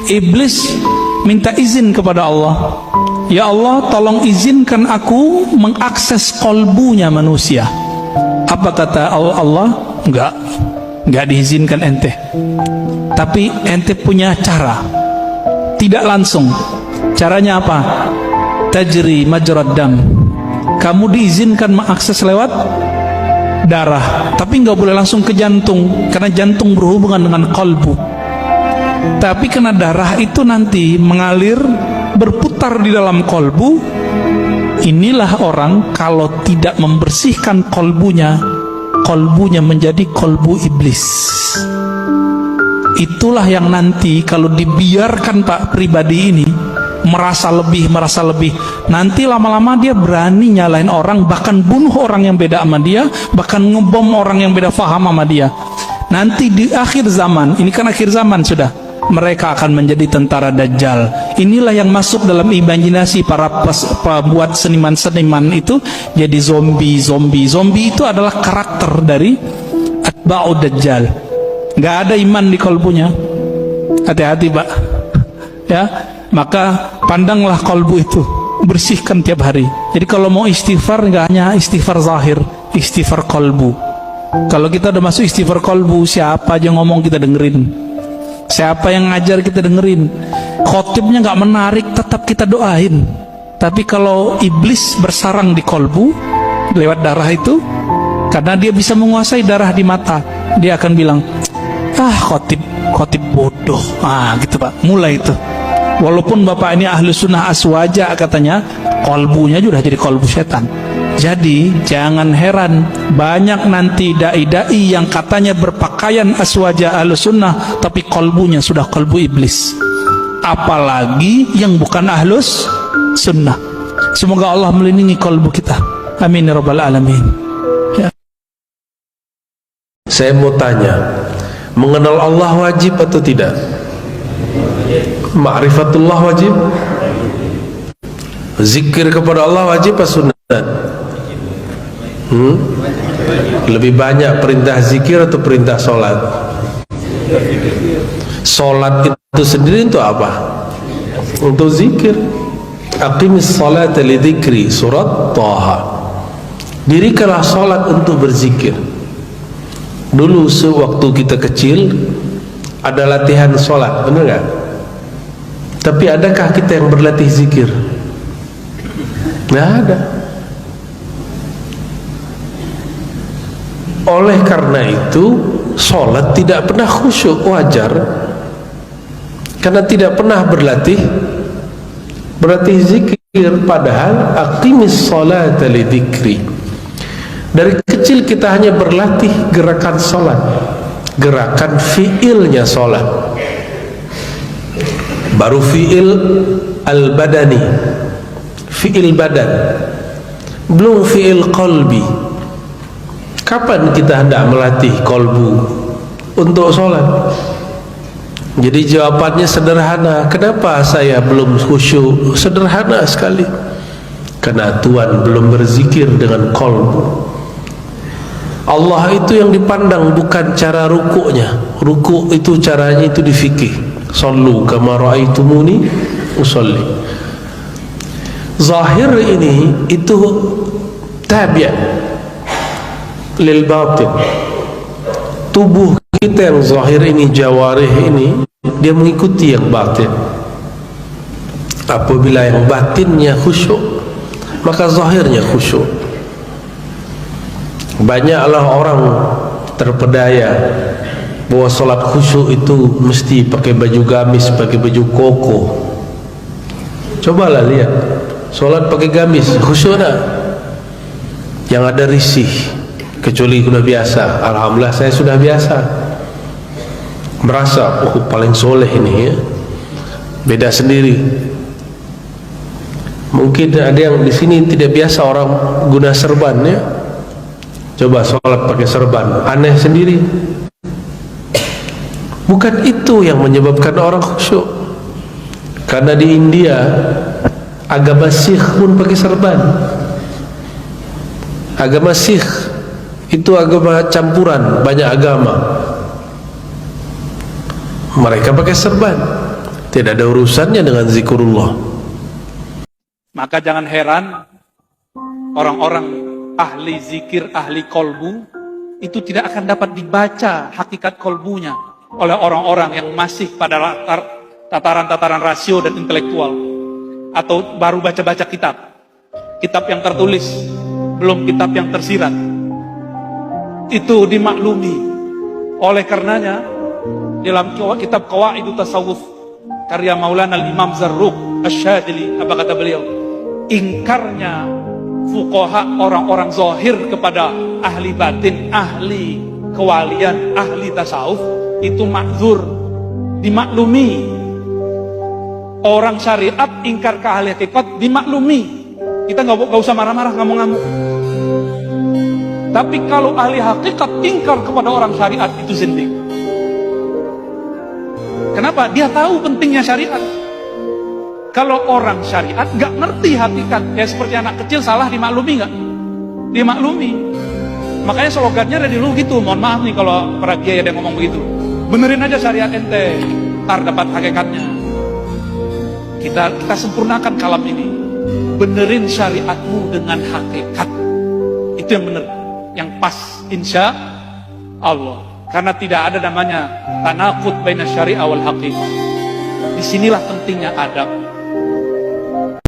Iblis minta izin kepada Allah, ya Allah, tolong izinkan aku mengakses kolbunya manusia. Apa kata Allah? Enggak diizinkan ente. Tapi ente punya cara. Tidak langsung. Caranya apa? Tajri majrad dam. Kamu diizinkan mengakses lewat darah, tapi nggak boleh langsung ke jantung, karena jantung berhubungan dengan kolbu. Tapi karena darah itu nanti mengalir, berputar di dalam kolbu, inilah orang kalau tidak membersihkan kolbunya, kolbunya menjadi kolbu iblis. Itulah yang nanti kalau dibiarkan Pak pribadi ini merasa lebih, nanti lama-lama dia berani nyalain orang, bahkan bunuh orang yang beda sama dia, bahkan ngebom orang yang beda faham sama dia. Nanti di akhir zaman, ini kan akhir zaman sudah, mereka akan menjadi tentara Dajjal. Inilah yang masuk dalam imajinasi para pembuat seniman-seniman itu, jadi zombie itu adalah karakter dari atba'u Dajjal. Nggak ada iman di kolbunya. Hati-hati Pak ya. Maka pandanglah kolbu itu, bersihkan tiap hari. Jadi kalau mau istighfar, nggak hanya istighfar zahir, istighfar kolbu. Kalau kita udah masuk istighfar kolbu, siapa aja ngomong kita dengerin, siapa yang ngajar kita dengerin, khotibnya nggak menarik tetap kita doain. Tapi kalau iblis bersarang di kolbu lewat darah itu, karena dia bisa menguasai darah di mata, dia akan bilang, khotib bodoh, gitu Pak. Mulai itu, walaupun bapak ini ahlu sunnah aswaja katanya, kolbunya sudah jadi kolbu setan. Jadi jangan heran banyak nanti dai-dai yang katanya berpakaian aswaja ahlu sunnah, tapi kolbunya sudah kolbu iblis. Apalagi yang bukan ahlus sunnah. Semoga Allah melindungi kolbu kita. Amin ya rabbal alamin ya. Saya mau tanya, mengenal Allah wajib atau tidak? Ma'rifatullah wajib? Zikir kepada Allah wajib atau sunat? Lebih banyak perintah zikir atau perintah sholat? Sholat itu sendiri untuk apa? Untuk zikir. Aqimis sholata li dzikri, surat Thaha. Dirikanlah sholat untuk berzikir. Dulu sewaktu kita kecil ada latihan sholat, benar nggak? Tapi adakah kita yang berlatih zikir? Nggak ada. Oleh karena itu sholat tidak pernah khusyuk, wajar, karena tidak pernah berlatih zikir. Padahal aqimis sholata li dzikri, dari kecil kita hanya berlatih gerakan sholat, gerakan fiilnya sholat, baru fiil al-badani, fiil badan, belum fiil qalbi. Kapan kita hendak melatih kolbu untuk sholat? Jadi jawabannya sederhana. Kenapa saya belum khusyuk? Sederhana sekali, karena Tuhan belum berzikir dengan kolbu. Allah itu yang dipandang bukan cara rukuknya. Rukuk itu caranya itu di fikih. Sallu kama ra'aitumuni usolli. Zahir ini itu tabi' lil batin. Tubuh kita yang zahir ini, jawarih ini, dia mengikuti yang batin. Apabila yang batinnya khusyuk, maka zahirnya khusyuk. Banyaklah orang terpedaya bahwa sholat khusyuk itu mesti pakai baju gamis, pakai baju koko. Cobalah lihat, sholat pakai gamis khusyuk tak? Yang ada risih, kecuali sudah biasa. Alhamdulillah saya sudah biasa, merasa paling soleh ini ya. Beda sendiri. Mungkin ada yang di sini tidak biasa orang guna serban ya. Coba sholat pakai serban, aneh sendiri. Bukan itu yang menyebabkan orang khusyuk. Karena di India agama Sikh pun pakai serban. Agama Sikh itu agama campuran banyak agama. Mereka pakai serban. tidak ada urusannya dengan zikrullah. Maka jangan heran orang-orang ahli zikir, ahli kolbu itu tidak akan dapat dibaca hakikat kolbunya oleh orang-orang yang masih pada tataran-tataran rasio dan intelektual, atau baru baca-baca kitab yang tertulis, belum kitab yang tersirat. Itu dimaklumi. Oleh karenanya dalam kitab Qawaidut Tasawuf karya Maulana Imam Zarruq Asy-Syadzili, apa kata beliau? Ingkarnya fuqaha, orang-orang zahir kepada ahli batin, ahli kewalian, ahli tasawuf itu makzur, dimaklumi. Orang syariat ingkar ke ahli hakikat dimaklumi. Kita nggak usah marah-marah, ngamuk-ngamuk. Tapi kalau ahli hakikat ingkar kepada orang syariat, itu zindik. Kenapa? Dia tahu pentingnya syariat. Kalau orang syariat nggak ngerti hakikat, ya seperti anak kecil salah dimaklumi nggak? Dimaklumi. Makanya slogannya dari dulu gitu. Mohon maaf nih kalau para kiai ada yang ngomong begitu. Benerin aja syariat ente, ntar dapat hakikatnya. Kita sempurnakan kalam ini. Benerin syariatmu dengan hakikat. Itu yang bener, yang pas, insya Allah. Karena tidak ada namanya tanaqud baina syariah wal haqiqah. Disinilah pentingnya adab.